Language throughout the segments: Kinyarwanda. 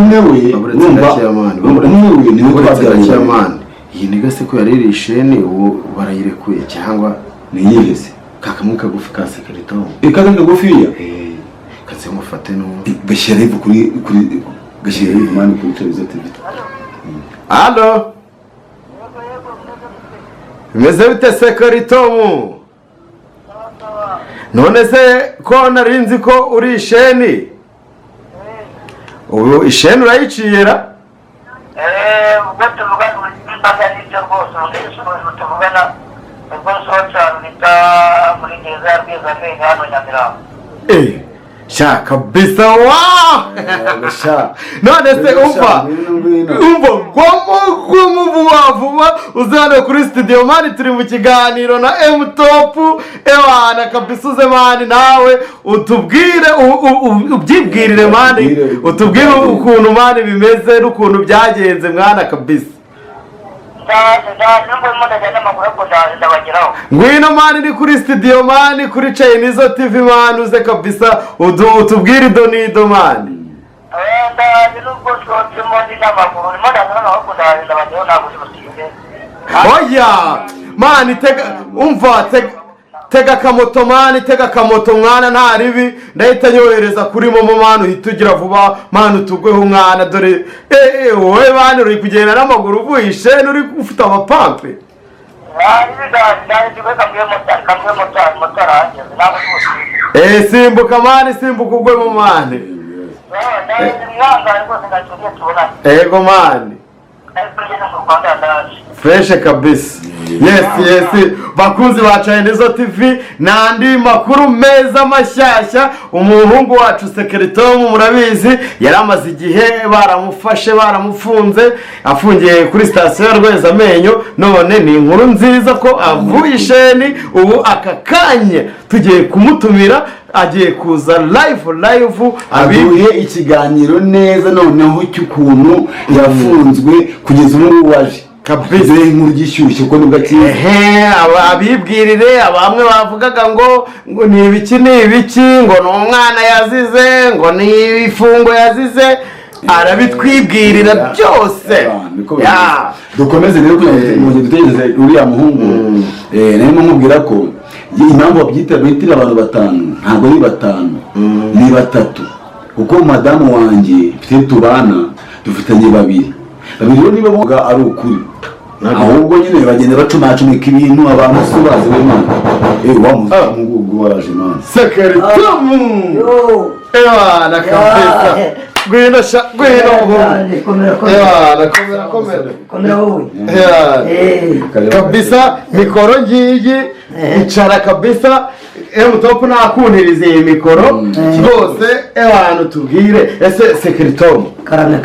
umwe we niwe twabyaranye amani. Iyi niga se ko yari isheni ubu barayirekuye cyangwa niyihese kakamwe kagufi ka Sekeritomu. Kakamwe kagufiya katse mufate no gashyira ivu kuri gashyira ivu mani kuri televiziyo TV. Allo Meze bite Sekeritomu? None se ko narinzi ko uri isheni? Ubu isheni urayiciyera? Ubwo tuvugana n'imbaga n'ibyo rwose ubwo tuvugana ubwo nsohotse bita muri gereza ya Rwezamenyo hano Nyamirambo. Sha kabisa wa none se umva vuba uzane kuri studio mani turi mu kiganiro na M-Top ewana kabisa uze mani nawe utubwire ubyibwirire mani utubwire ukuntu mani bimeze n'ukuntu byagenze mwana kabisa. Ngwino mani ni kuri studio mani kuri Chinese TV mani uze kabisa utubwire idonido mani. Oya mani tega kamoto mani tega kamoto mwana nta ribi ndahita nyohereza kuri momo mani uhita ugira vuba mani utugweho mwana dore wowe mani uri kugenda n'amaguru uvuye isheni uri ufite amapampe. Simbuka mani simbuka ugwemo mani. Ego mani fresh kabisa. Yes bakunzi ba Chinese TV nandi makuru meza mashyashya. Umuhungu wacu Sekeritomu murabizi yaramaze igihe baramufashe baramufunze afungiye kuri station ya Rwezamenyo. None ni inkuru nziza ko avuye isheni ubu akakanye tugiye kumutumira agiye kuza live abiye ikiganiro neza noneho cy'ukuntu yafunzwe kugeza ubu waje kabisa inkuru gishyushye ko nibwo ati abibwirire abamwe bavugaga ngo ni ibiki ngo n'umwana yazize ngo ni ifungo yazize arabitwibwirira byose. Dukomeze rero kugira ngo dutegereze uriya muhungu narimo nkubwira ko impamvu babyitira abantu batanu ntabwo ari batanu ni batatu kuko madamu wanjye mfite tubana dufitanye babiri rero niba boga ari ukuri ahubwo nyine bagenda bacumacumika ibintu abantu bazi w'Imana wa mugugu waraje man Sekeritomu ewana kabisa gwino komera wowe kabisa mikoro ngiyi icara kabisa M-Top nakunirize iyi mikoro rwose ewana tubwire ese Sekeritomu karame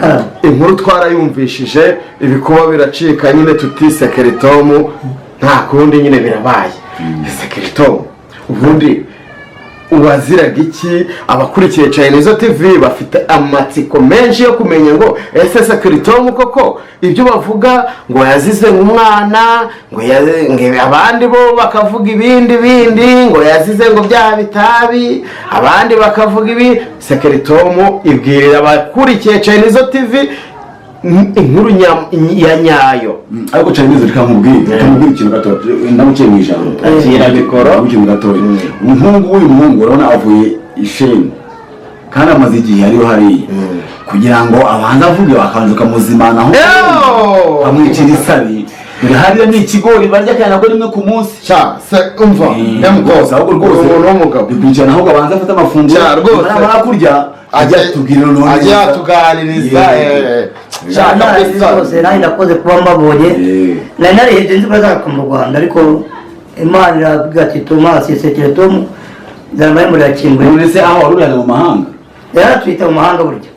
inkuru twarayumvishije ibikuba biracika nyine tuti Sekeritomu nta kundi nyine birabaye. Sekeritomu ubundi uwaziraga iki? Abakurikiye Chinese TV bafite amatsiko menshi yo kumenya ngo ese Sekeritomu koko ibyo bavuga ngo yazize umwana ngo abandi bo bakavuga ibindi ngo yazize ngo bya bitabi abandi bakavuga ibi. Sekeritomu ibwirira abakurikiye Chinese TV inkuru ya nyayo. Ariko Chinese rikamubwira ikintu gato ndamuciye mu ijambo akira mikoro ikintu gato. Umuhungu urabona avuye isheni kandi amaze igihe ariyo hariya kugira ngo abanze avuge bakanzuka muzimanaho amwicira isari dore hariya ni ikigori barya cyane nabwo rimwe ku munsi umva rwose ahubwo rwose bikurikirana ahubwo abanze afite amafunguro amara kurya ajya tubwirira none ajya tuganiriza rwose nanjye ndakoze kuba mbabonye nari narihebye nzi ko azagaruka mu Rwanda ariko Imana iravuga ati Tomasi Sekeritomu zambaye muri yakingwe. None se aho warurana mu mahanga yaratwita mu mahanga burya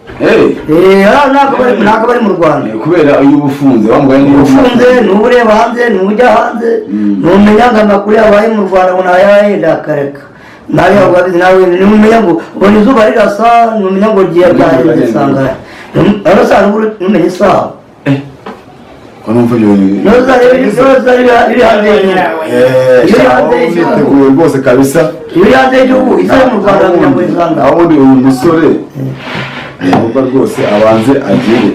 ntabwo bari mu Rwanda kubera iyo ubufunze wamugaye ufunze n'ureba hanze n'ujya hanze n'umenya ngo amakuru yabaye mu Rwanda ngo nayahenda akareka nawe wabizi nawe n'umenya ngo ubona izuba rirasa n'umenya ngo giye byagenze sangara arasa n'umenya isaha ko numva byo ni noza iri hanze y'Igihugu rwose kabisa iri hanze y'Igihugu isa mu Rwanda ngo izanga aho ndi uyu musore yehova rwose abanze agire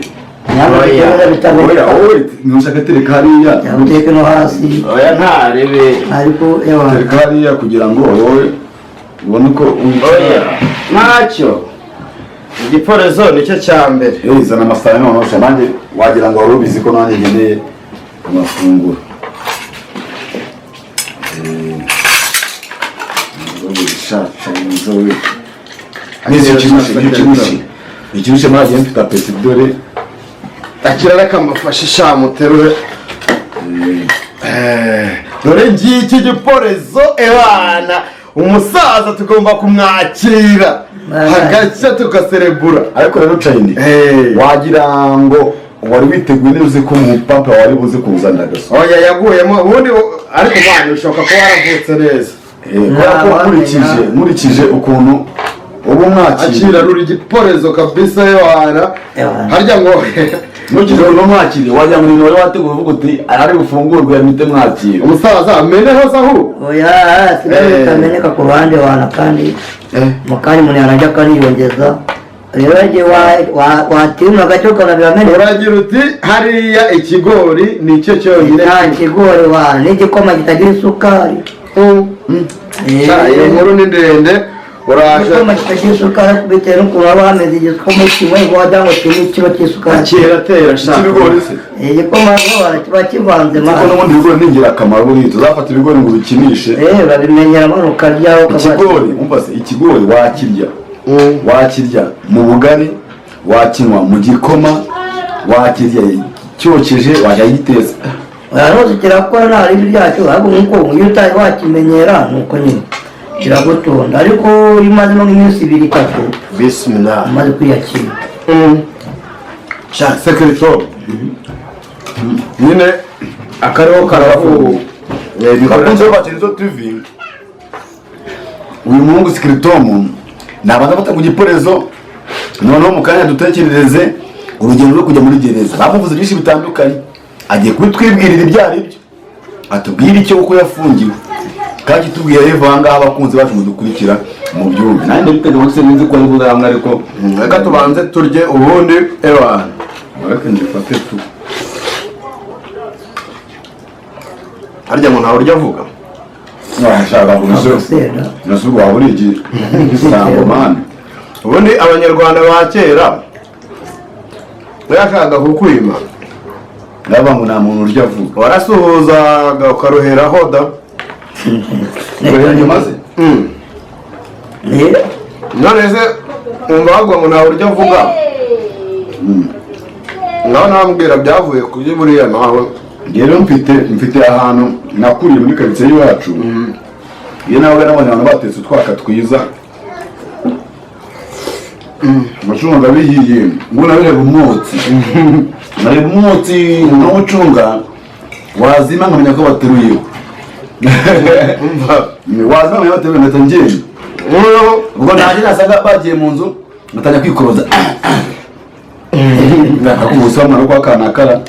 nyamara bitabera wowe ntushaka tereka hariya yamuteke no hasi oya ntarebe ariko ewa tereka hariya kugira ngo wowe ubone uko oya ntacyo igiporezo nicyo cya mbere zana amafaranga noneho nanjye wagira ngo wari ubizi ko nanjye nkeneye amafunguro ikirushe mwagiye mfite apeti dore akira akamufasha shamuterure dore ngiki giporezo ebana umusaza tugomba kumwakira hagashya tugaserebura ariko rero cayini wagira ngo wari witeguye neza uzi ko umupapa wari buze kuzana agaso oya yaguyemo ubundi ariko mwana ushoboka ko waravutse neza kubera ko nkurikije ukuntu ubu mwakiriye akira ruri giporezo kabisa yohana harya ngo ntukije ukuntu mwakiriye wagira ngo ni wari wateguye uvuga uti ari bufungurwe yamite mwakira umusaza ameneho sahu oya sigaye bitameneka ku ruhande wana kandi mukanya umuntu yarajya akaniyongeza rero yagiye watirima agace ukanabirameneka uragira uti hariya ikigori nicyo cyonyine nta kigori wana n'igikoma kitagira isukari iyo nkuru ni ndende uraje igikoma kitagira isukari bitewe n'ukuntu waba hameze igikoma kimwe wagira ngo kirimo ikiro cy'isukari kera tera shaka ikibigori se igikoma rwose kiba kivanze kuko n'ubundi ibigori ni ingirakamaro buriya tuzafata ibigori ngo bikinishe babimenyera maze ukaryaho ikigori umva se ikigori wakirya mu bugari wakinywa mu gikoma wakirya cyokeje wajya giteza rwose kirakora nta ribi ryacyo ariko nk'uko iyo utari wakimenyera nuko nyine kiragutonda ariko iyo umazemo nk'iminsi ibiri itatu bismillah umaze kwiyakira sekirito nyine akariho karafu bakunze bakirizo tv uyu muhungu sikiritomu nabanza bata ku giporezo noneho mu kanya dutekerereze urugendo rwo kujya muri gereza bamuvuze byinshi bitandukanye agiye kubitwibwirira ibyo ari byo atubwire icyo uko yafungiwe kandi tubwira rero ahangaha abakunzi bacu mudukurikira mu byumve nanjye ndabitega ngo sinzi ko ari buze hamwe ariko reka tubanze turye ubundi ewana reka ndifate tu harya ngo ntawe urya avuga nashaka kubizo nasubiye waba uri iki sambo mani ubundi abanyarwanda ba kera bayashakaga kukwima ndaba ngo nta muntu urya avuga warasuhuzaga ukaruheraho da urahera nyuma ze none se umva bavuga ngo ntawe urya avuga nawe nababwira byavuye kuri buriya nawe rero mfite ahantu nakuriye muri karitsiye y'iwacu iyo nawe n'abandi bantu batetse utwaka twiza amacunga bihiye ngo nareba umwotsi nareba umwotsi n'umucunga wazima nkamenya ko bateruyeho wazima nkamenya bateruyeho ngahita ngenda ubwo nanjye nasaga bagiye mu nzu ngatangira kwikoroza akakubusa wamara kwa kanakara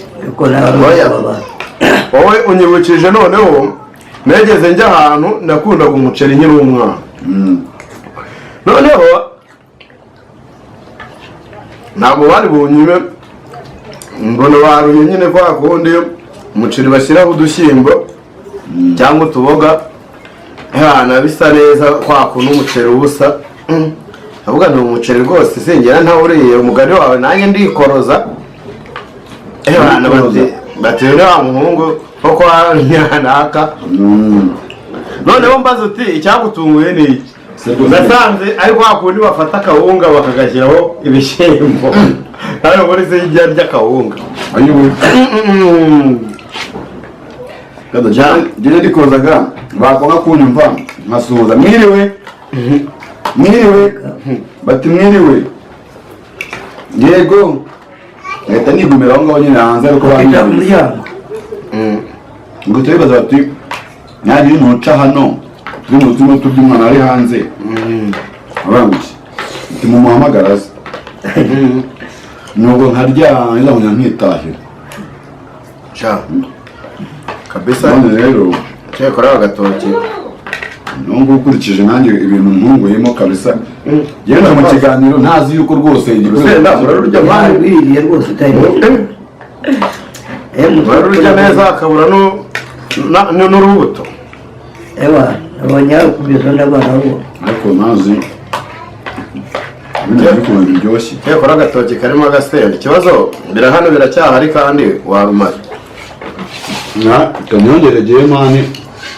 wowe unyibukije noneho negeze njya ahantu nakundaga umuceri nkiri umwana noneho ntabwo bari bunyime mbona baruye nyine kwa kundi umuceri bashyiraho udushyimbo cyangwa utuboga hana bisa neza kwa kuntu umuceri ubusa avuga ni umuceri rwose singera ntawuriye umugani wawe nanjye ndikoroza hana batewe wa muhungu ko kwa nyanaka noneho mbaza uti icyagutunguye ni iki nasanze ari kwa kundi bafata akawunga bakagashyiraho ibishyimbo nawe muri se ijya ry'akawunga njyewe ndikozaga bakonga kunyumva nkasuhuza mwiriwe bati mwiriwe yego leta nigumira aho ngaho nyine hanze ariko banyumvise ngo turibaza bati nari nuca hano turi mu turimo turya umwana ari hanze abangutse ati mumuhamagara se nuko nkarya nizabona nkitahira kabisa none rero cyekora agatoki nubwo ukurikije nanjye ibintu ntunguyemo kabisa yenda mu kiganiro ntazi yuko rwose urusenda murarurya mani wiriye rwose utari murarurya neza akabura n'urubuto ewa nabonye kubisa n'abana bo ariko ntazi ibintu bikuntu biryoshye yakora agatoki karimo agasenda ikibazo hano biracyahari kandi warumara kanyongeregeye mani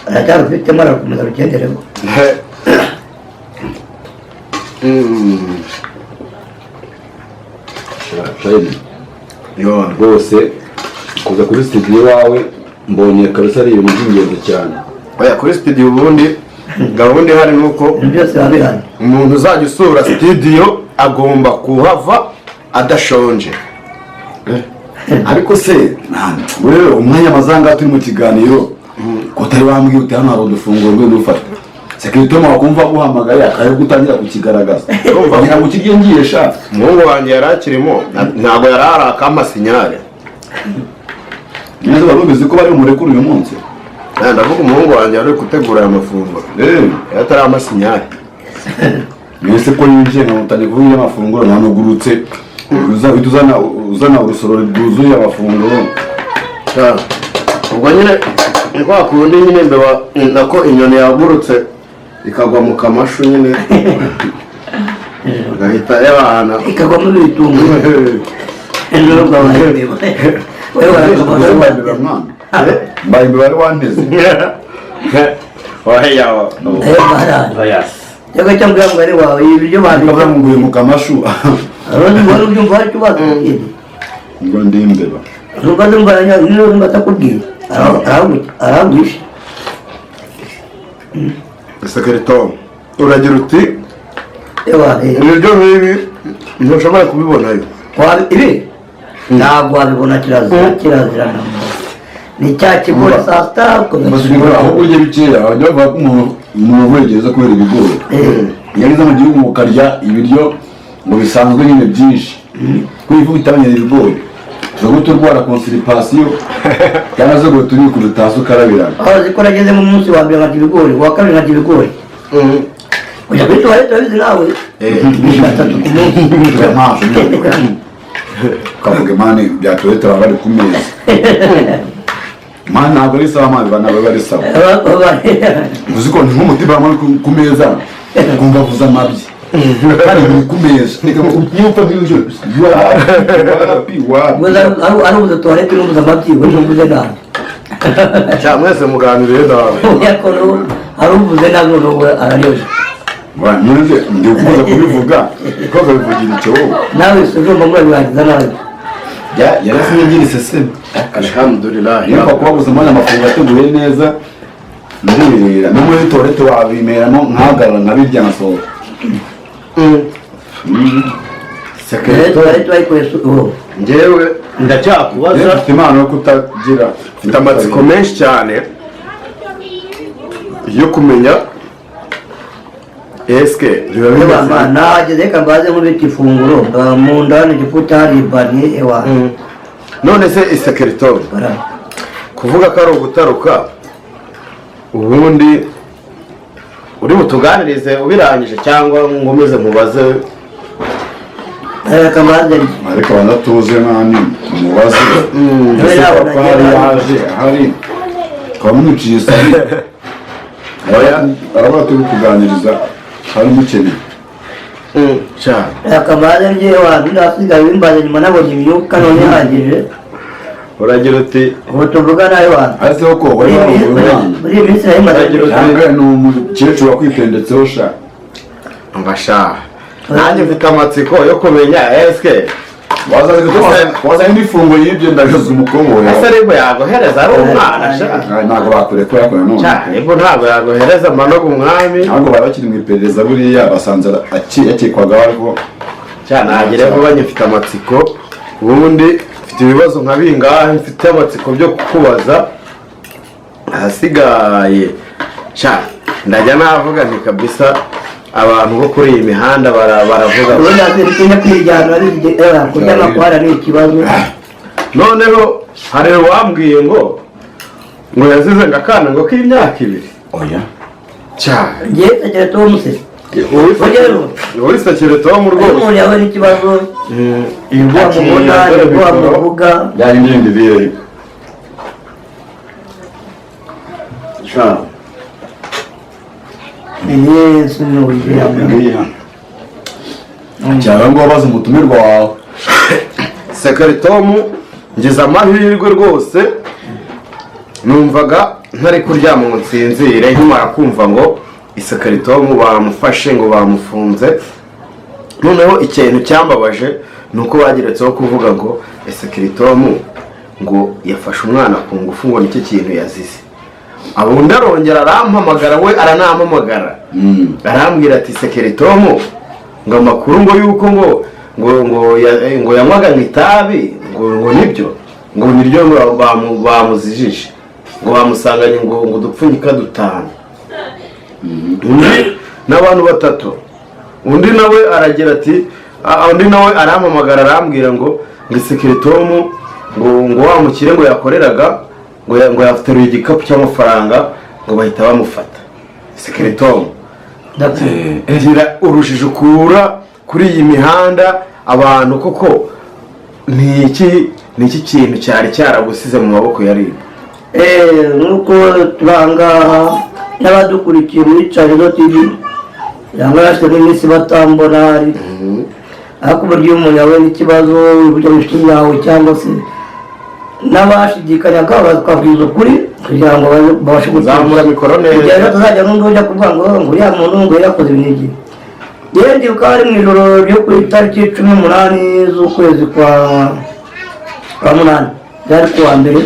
aracyarufitemo arakomeza rugendereho rwose kuza kuri studio iwawe mbonye kabisa ari ibintu by'ingenzi cyane oya kuri studio ubundi gahunda ihari nuko byose biba bihari umuntu uzajya usura studio agomba kuhava adashonje ariko se rero umwanya amazanga turi mu kiganiro ko utari wambwiye uti hano hari udufunguro rwe dufata sekirite wakumva guhamagaye akaye gutangira kukigaragaza ngira ngo ukirye ngiye sha umuhungu wanjye yari akirimo ntabwo yari ari akamasinyare neza barubizi ko bari umurekuru uyu munsi ndavuga umuhungu wanjye yari gutegura aya mafunguro atari amasinyare mwese ko yinjiye nkabutanye kuvuga amafunguro ntanugurutse uzana urusoro rwuzuye amafunguro ubwo nyine ni kwa kundi nyine mbeba nako inyoni yagurutse ikagwa mu kamashu nyine agahita yabana ikagwa muri bitungo ejo babaye wewe warakamara mwana mbaye imbere wanteze waheyawa cyangwa cyangwa mwari wawe ibyo bakaba munguye mu kamashu abandi bari byumva ari cyo bakubwiye ngo ndi imbeba rubaze mbanya niyo batakubwiye aragwisha sekretari uragira uti ewa ibyo nk'ibi ntushobora kubibonayo ibi ntabwo wabibona kirazira ni cya kigo saa sita aho kurya bikeya bajya bavuga ko umuntu wegereza kubera ibigori yageze mu gihugu ukarya ibiryo ngo bisanzwe nyine byinshi kuko utabanyera ibigori ushobora turwara constipation cyangwa se ngo turi ku rutasi ukarabirana aho ziko nageze mu munsi wa mbere nkarya ibigori uwa kabiri nkarya ibigori ujya kuri tuwarete urabizi nawe gatatu ku munsi ukavuga mani bya tuwarete baba bari ku meza mani ntabwo ari sawa mani ntabwo bari sawa uzi ko ni nk'umutima wamwe ku meza ukumva avuze amabyi kandi biri ku meza niba byuje ari ubuze tuwarete n'ubuze amabyi we n'ubuze nabi mwese muganiriye nawe ari ubuze nabi n'ubu araryoshye nyine ndi ukuza kubivuga ko akabivugira icyo wowe nawe ujumba murabirangiza nabi yarasinye ngira iseseme alhamdulillah niyo kuba gusa mbona amafunguro ateguye neza ndibirira no muri tuwarete wabimeramo nkahagarara nkabirya nkasohoka tuwarete bayikoresha ubu njyewe ndacyakubaza mfite impano yo kutagira mfite amatsiko menshi cyane yo kumenya eske biba bimeze nahageze reka mbaze nk'ubita ifunguro mu ndani igifu cyaribanye ewa none se isekeritori kuvuga ko ari ugutaruka ubundi uri butuganirize ubirangije cyangwa ngo umeze mubaze reka mbaze ariko banatuze nani umubaze ko hari yaje hari ukaba mwiciye isari arabona turi kuganiriza hari umukeneye cyane reka mbaze njyewe wantu nasigaye wimbaze nyuma nabonye imyuka none ihagije uragira uti ubu tuvuga nawe wantu aziho ko wari muri iyi minsi nayo imaze cyangwa ni umukecuru wakwitendetseho sha mbasha nanjye mfite amatsiko yo kumenya eske wazanye n'ifungo y'ibyo ndabizi umukoboyi ese ariko yagohereza ari umwana sha ntabwo bakurekuye yakora none ariko ntabwo yagohereza amanoga umwami ntabwo bari bakiri mu iperereza buriya basanze yakekwagaho ariko cyane hagire vuba nyifite amatsiko ubundi mfite ibibazo nka bingahe mfite amatsiko byo kukubaza ahasigaye sha ndajya navuga nti kabisa abantu bo kuri iyi mihanda baravuga ubu nazirikanya kwijyana kurya amakwara ni ikibazo noneho hari uwambwiye ngo yazize ngakana ngo k'imyaka ibiri oya cyane ngiye sekere Tom se wowe sekere Tom rwose umuntu yawe n'ikibazo ibyo amubona ibyo amuvuga byari ibindi bihe Yesu ni uw'ijambo cyangwa ngo wabaze umutumirwa wawe sekere Tom ngize amahirwe rwose numvaga ntari kuryama ngo nsinzire nkimara kumva ngo isekere Tom bamufashe ngo bamufunze noneho ikintu cyambabaje ni uko bageretseho kuvuga ngo isekere Tom ngo yafashe umwana ku ngufu ngo nicyo kintu yazize abundi arongera arampamagara we aranampamagara arambwira ati sekere Tom ngo amakuru ngo yuko ngo yanywaga nk'itabi ngo nibyo ngo niryo bamuzijije ngo bamusanganye ngo dupfunyika 5 undi n'abantu 3 undi nawe aragira ati undi nawe arampamagara arambwira ngo isekere Tom ngo wamukire ngo yakoreraga ngo yateruye igikapu cy'amafaranga ngo bahita bamufata isekere Tom gira urushije ukura kuri iyi mihanda abantu koko ni iki kintu cyari cyaragusize mu maboko ya RIB nuko turangaha n'abadukurikiye muri Charizo TV yanga yashyize n'iminsi batambona ariko uburyo umuntu yawe n'ikibazo uburyo w'inshuti yawe cyangwa se n'abashidikanyaga bakabwiza ukuri kugira ngo babashe kuzamura mikoro neza igihe tuzajya n'undi ujya kuvuga ngo uriya muntu ngo yakoze ibintu yewe ndibuka ari mu ijoro ryo ku itariki 18 z'ukwezi kwa munani byari kuwa mbere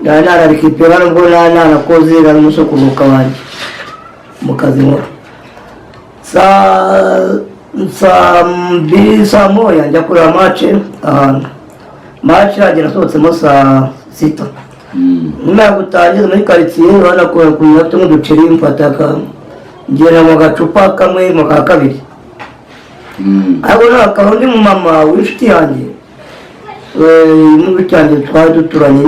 nararikipera ngo nanakoze nari umusokuruka wanjye mu kazi nkora saa moya njya kureba mace ahantu mace yagera asohotsemo saa 6 nyuma yo gutangiza muri karitsiye urabona ko bafite nk'uduceri mfataka ngera mu gacupa kamwe mu ka kabiri ariko nakaba undi mumama w'inshuti yanjye n'inshuti yanjye twari duturanye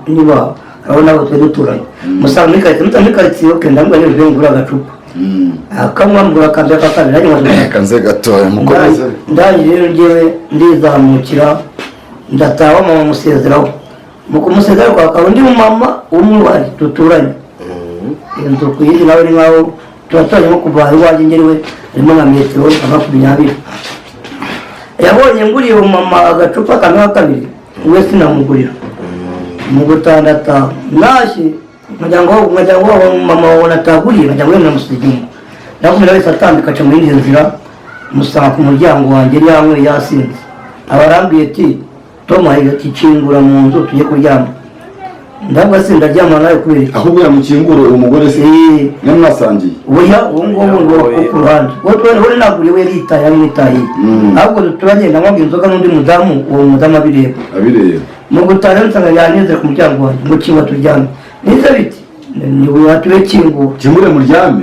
niba urabona abo twari duturanye musanga muri karitsiye muri karitsiye oke ndambwa n'ibyo ngura agacupa akamwe mbura akambya ka kabiri ariko kanze gatoya mukomeze ndangije rero ngewe ndizamukira ndataha mama musezeraho mu kumusezera kwa akaba undi mumama umwe wari duturanye inzu ku yindi nawe ni nkaho turaturanye nko kuva iwanjye ngeriwe harimo nka metero 20 yabonye nguriye umumama agacupa kamwe ka kabiri we sinamugurira mu gutandata nashye nkajya ngo mama wabona ataguriye nkajya ngo namusigiye nakumira wese atambika aca muri iyo nzira musanga ku muryango wanjye yanwe yasinze abarambiye ati Tom ati kingura mu nzu tujye kuryama ndabwo se ndaryama nawe kubera iki ahubwo yamukingura umugore se nyamwasangiye oya uwo ngo ku ruhande wowe naguriye we yitaye amwitaye ahubwo turagenda nkwabwa inzoga n'undi mudamu uwo mudamu abireba mu gutara nsanga yaneze ku muryango wanjye ngo kiba turyame nize biti ni we watube kingure muryame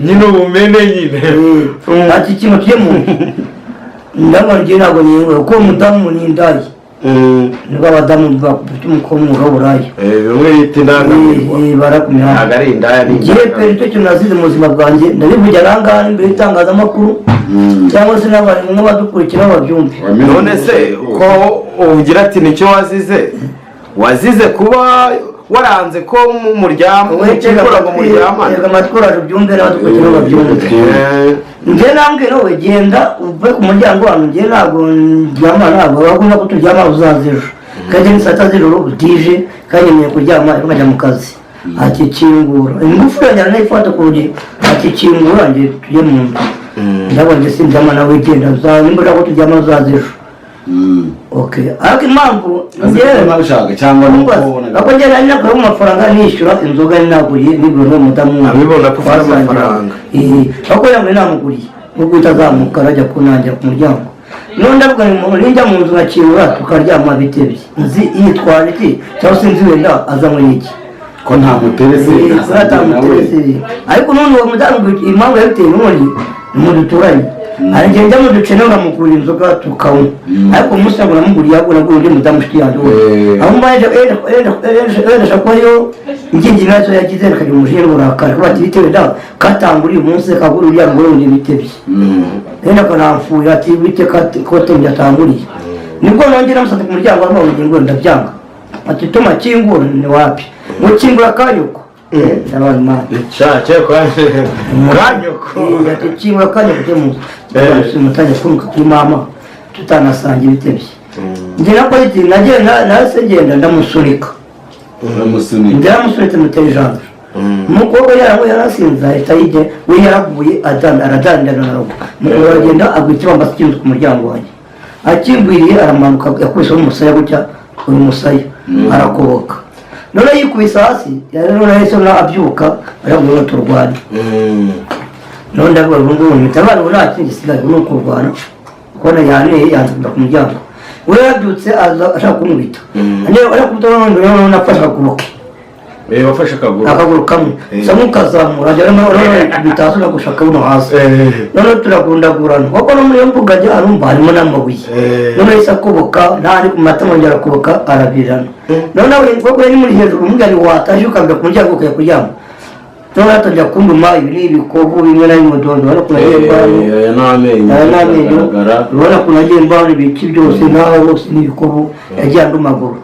nyine ubumene nyine ati kintu kiye mu ndabwo ngiye ntabwo nyingura kuko umudamu ni indayi nibwo abadamu bafite umukobwa w'uburayi bimwe yita indangamirwa barakumira ntabwo ari indaya ni igihe pe nicyo kintu nazize mu buzima bwanjye ndabivugira ahangaha imbere y'itangazamakuru cyangwa se n'abantu nk'abadukurikira babyumve none se ko ugira ati nicyo wazize kuba waranze ko muryama ukikora ngo muryamane amatwara byumve n'abadukurikira babyumve njye nambwe nawe genda uve ku muryango wanyu njye ntabwo ndyama ntabwo bakunda ko turyama uzaza ejo kandi ni saa 7 z'ijoro butije kandi ngiye kuryama ariko nkajya mu kazi akikingura ingufu yanjye nayifata ku rugi akikingura njye tujye mu nzu ndabona njye sindyama nawe genda uzaza nimba ko turyama uzaza ejo okay ariko impamvu njyewe nabishaka cyangwa nuko ako njye nari nakora amafaranga nishyura inzoga ninaguriye nibwo n'umudamu abibona ko ufite amafaranga ako yamwe namuguriye nubwo itazamuka arajya kunangira ku muryango none ndavuga ni njya mu nzu nkakingura tukaryama bitebye nzi yitwaje iki cyangwa se nzi wenda azanywe n'iki ko nta muterese ariko none uwo mudamu impamvu yabiteye n'ubundi mu duturanye aragenda njya mu ducene nkamugurira inzoga tukanywa ariko umunsi ntabwo namuguriye ahubwo nagura undi mudamu nshuti yanjye aho mbaje enda ko ariyo ingingi nazo yagize rekagira umujinya n'uburakari kuba ati bitewe da katanguriye umunsi kagura uriya mugore wundi bitebye enda akanamfuye ati bite kote byatanguriye nibwo nongera namusanze ku muryango arimo ngo ndabyanga ati tuma kingura ni wapi ngo kingura kanyuko ndabana mama cyake kanyuko ati kingura kanyuko mu mutanya kunuka kuri mama tutanasanga ibitebye njye nako iti nagenda nase ngenda ndamusunika ndamusunitse mutejana umukobwa yarasinze ahita yijye we yaraguye aradandana na rogo aragenda agwitira mbasa ikintu ku muryango wanjye akingwiriye aramanuka yakubise umusaya gutya uyu musaya arakoboka none yikubise hasi none yahise abyuka arabwira turwane none ndavuga ngo mitabara nta kindi gisigaye ni ukurwana kubona yanze kujya ku muryango we yabyutse ashaka kumwita arakubita none nafashe akaboko wafashe akaguru kamwe sa nk'ukazamura bitazo nagushaka buno hasi none turagundagurana kuko no muri iyo mbuga njya harumva harimo n'amabuye none yahise akoboka ntari ku matama yongera akoboka aravirana none nawe kuko yari muri hejuru umugani wataje ukabira ku muryango ukajya kuryama none atajya kunduma ibi ni ibikovu bimwe na bimwe dondo urabona ko nagiye mbano urabona ko nagiye mbano ibiki byose nawe bose ni ibikovu yagiye andumaguru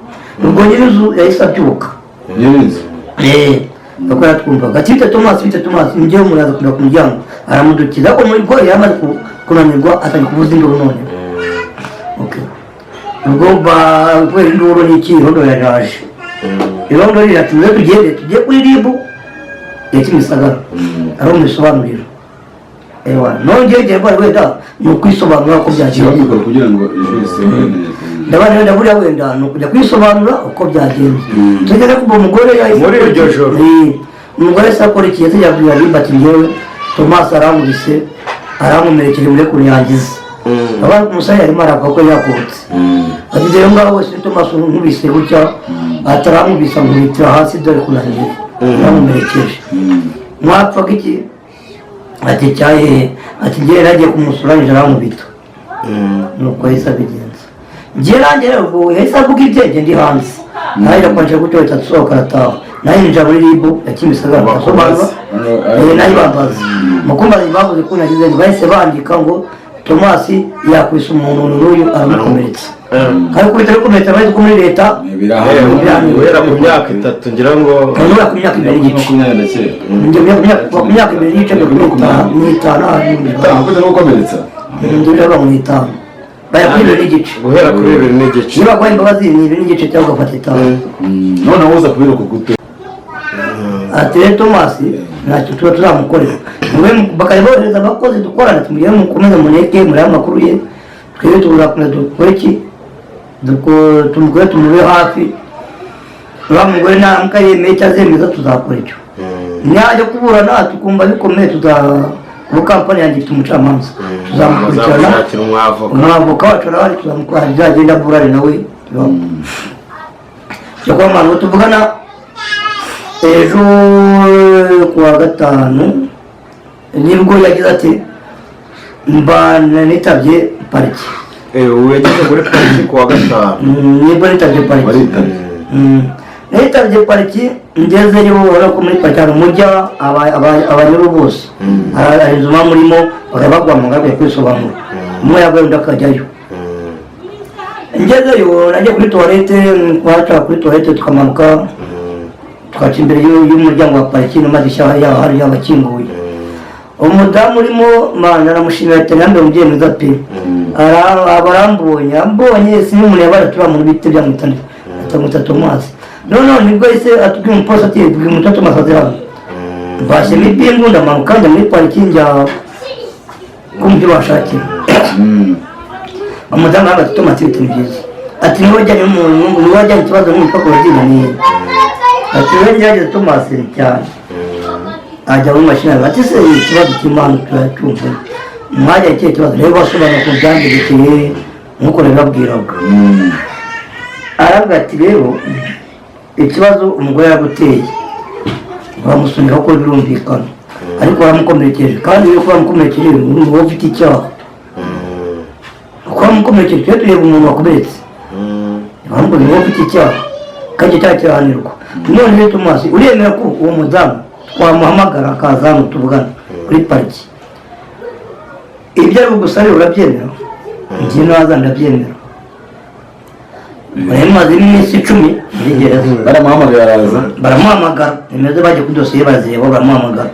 ubwo nyirizu yahise abyuka nuko yaratwumvaga ati bite Tomasi njyewe muraza kujya ku muryango aramudukiza ariko muri bwo yamaze kunanirwa atangiye kuvuza induru none ubwo kubera induru n'iki irondo yaraje irondo riratuze tugiye kuri ribu ya Kimisagara ariho mubisobanurira nongeye igihe mbona wenda ni ukwisobanura uko byagenze ndabona buriya wenda ni ukujya kwisobanura uko byagenze tugeze kuba umugore yahise muri iryo joro umugore se akora ikiye tujya kubwira nimba ati njyewe Tomasi arankubise arankomerekeje muri kunyangiza abana umusaya arimo aravuga ko yakubutse ati rero ngaho wese Tomasi nkubise gutya atarankubisa nkubitira hasi dore kunangira arankomerekeje mwapfaga iki ati cyahe ati njyewe nagiye kumusura nijoro arankubita nuko yahise abigenza njye nanjye rero ubwo yahise avuga ibyenge ndi hanze nahera kwaje gutyo ahita asohoka arataha nayo ninjira muri ribu ya Kimisagara bakasobanura nayo bambaza mukumbaza bavuze ko nagize bahise bandika ngo Tomasi yakubise umuntu n'uyu aramukomeretsa kandi kubita arikomeretsa bahise ko muri leta guhera ku myaka 3 ngira ngo guhera ku myaka 2 n'igice ku myaka 2 n'igice akuze no gukomeretsa ndira bamwitana baya kuri 2 n'igice guhera kuri 2 n'igice niba kwa imbabazi ni 2 n'igice cyangwa gufata itanu none woza kubiruka gute ati Tomasi ntacyo tuba tuzamukorera bakajya bohereza abakozi dukorana tumugire mukomeze muneke muri aya makuru ye twebwe tuzakomeza dukore iki tumugore tumube hafi uriya mugore ntamuka yemeye cyangwa azemeza tuzakora icyo ntiyajya kuburana tukumva bikomeye kuba kampani yanjye ifite umucamanza tuzamukurikirana umwavoka wacu arahari tuzamukora bizagenda aburane nawe cyo kuba mpamvu tuvugana ejo kuwa gatanu nibwo yagize ati mba nitabye pariki wegeze muri pariki kuwa gatanu nibwo nitabye pariki nitabye pariki ngezeyo ubona ko muri pariki hari umujya abanyuru bose hari inzu murimo bakaba bagwa mu kwisobanura umwe yagwaye undi akajyayo ngezeyo nagiye kuri tuwarete kuhaca kuri tuwarete tukamanuka tukaca imbere y'umuryango wa pariki n'amadirishya yaho hari abakinguye umudamu urimo mana aramushimira ati nambe umubyeyi mwiza pe ambonye sinumune baratura mu biti byamwitandika atamwita Tomasi none nibwo yise atubwira umupolisi ati bwira umuto Tomasi azira mbashe mipingu ndamanuka njya muri pariki njya kumvira washakira umudamu aravuga ati Tomasi ibintu byiza ati niwe wajyanye n'umuntu niwe wajyanye ikibazo n'umupaka urabyina niye ati we ngerageza Tomasi cyane ajya muri mashini ati se ikibazo cy'imana turacyumva mwajya ikihe kibazo rero basobanura ku byangerekeye nk'uko nabibabwiraga aravuga ati rero ikibazo umugore yaguteye uramusunika ko birumvikana ariko waramukomerekeje kandi iyo wamukomerekeje wowe ufite icyaha bamukomerekeje tujye tureba umuntu wakomeretse bamukoze niba ufite icyaha kandi icyaha kirahanirwa none rero Tomasi uremera ko uwo mudamu twamuhamagara akaza hano tuvugana kuri pariki ibyo ari bugusabire urabyemera njye naza ndabyemera baramaze n'iminsi 10 muri gereza baramuhamagara nimeze bajya ku dosiye bazireba baramuhamagara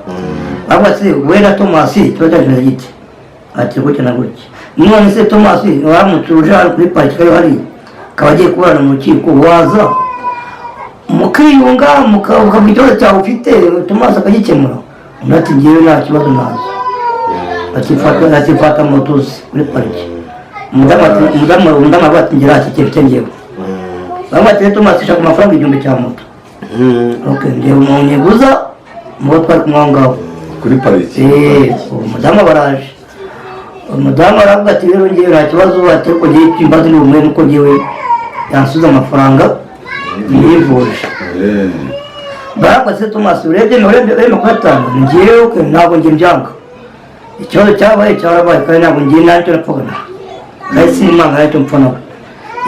bagwatse we na Tomasi twatangiye giti ati gutya na gutya none se Tomasi waramutuje kuri pariki kayo hari kabagiye kuburana mu rukiko waza mukiyunga mukavuga ikibazo cyawe ufite Tomasi akagikemura undi ati ngewe nta kibazo nazo akifata motozi kuri pariki umudamu ati ngira ati kifite ngewe bamwatire Tomasi shaka amafaranga 1000 cya moto ngewe umunyeguza mubo twari kumwangaho kuri pariki umudamu baraje umudamu aravuga ati rero ngewe nta kibazo ateko ngewe imbazo ni umwe nuko ngewe yansubiza amafaranga yivuje barakwase Tomasi urebye makumyatanu ngewe ntabwo nge mbyanga ikibazo cyabaye cyarabaye kandi ntabwo ngewe ntacyo napfana kandi sinimanga ntacyo mpfa nawe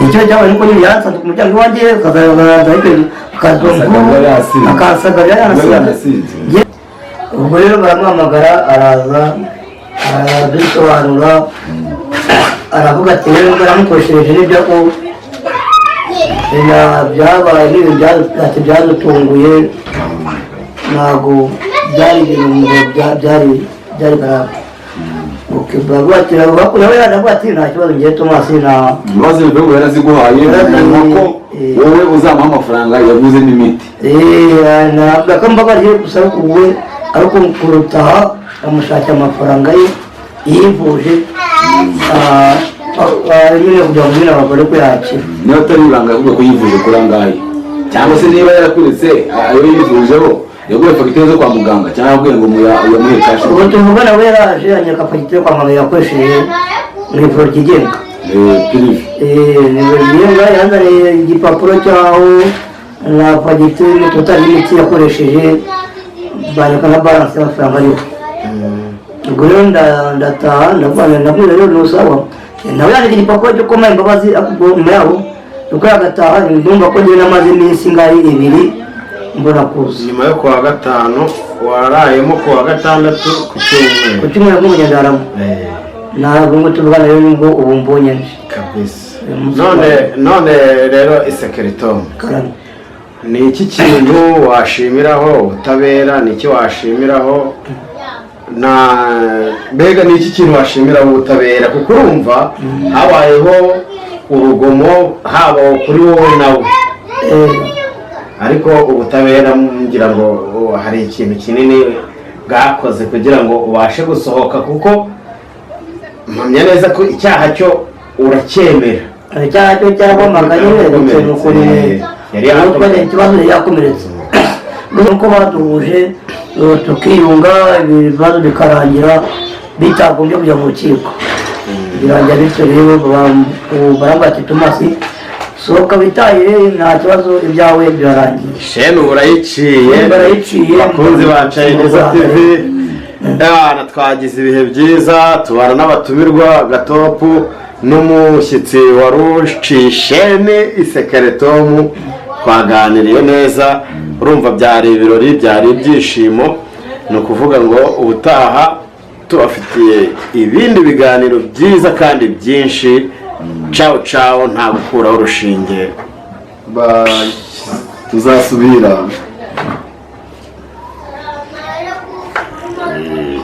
ikibazo cyabaye nuko nyine yansanze ku muryango iwanjye akasagarira yanasinze ubwo rero baramuhamagara araza aradusobanura aravuga ati rero baramukoresheje n'ibyo ko byabaye n'ibintu byadutunguye ntabwo byari ibintu byari garaba nawe yaravuga ati nta kibazo ngiye Tomasi nta ibibazo bivuga yaraziguhaye nuko wowe uzamuha amafaranga yaguze n'imiti navuga ko mbabariye gusa kuwe ariko kurutaha amushakira amafaranga ye yivuje nyine kugira ngo nyine abagore ko yakira niba atari ibanga avuga ko yivuje kuri angahe cyangwa se niba yarakuretse ayo yivujeho yaguye fagitire zo kwa muganga cyangwa yabwiye ngo uyamuhe kashi ubu tuvugana we yaraje yanyaka fagitire kwa muganga yakoresheje mu ivuriro ryigenga ryigenga yazaniye igipapuro cyaho na fagitire totali y'imiti yakoresheje banyaka na balance y'amafaranga ariho ubwo rero ndataha ndabwira rero n'usawa nawe yandika igipapuro cyo kumuha imbabazi nyuma yaho nuko yagataha ndumva ko njyewe namaze iminsi ngari 2 mbona kuza nyuma yo kuwa gatanu warayemo kuwa gatandatu ku cyumweru bw'umugendaramo ntabwo ngo tuvugana rero nibwo ubu mbonye nje kabisa none rero Isekeritomu ni iki kintu washimiraho ubutabera ni iki washimiraho mbega ni iki kintu washimiraho ubutabera kuko urumva habayeho urugomo haba kuri wowe nawe ariko ubutabera ngira ngo hari ikintu kinini bwakoze kugira ngo ubashe gusohoka kuko mpamya neza ko icyaha cyo uracyemera icyaha cyo cyarabomaga nyine ndetse nuko yari ikibazo yakomeretse nuko baduhuje tukiyunga ibibazo bikarangira bitagombye kujya mu rukiko birangira bityo rero baravuga ati Tomasi sohoka witahire nta kibazo ibyawe birarangiye shene barayiciye bakunzi ba Chinese TV twagize ibihe byiza tubana n'abatumirwa Gatopu n'umushyitsi wari uciye ishene Isekeritomu twaganiriye neza urumva byari ibirori byari ibyishimo ni ukuvuga ngo ubutaha tubafitiye ibindi biganiro byiza kandi byinshi ciao nta gukuraho urushinge tuzasubira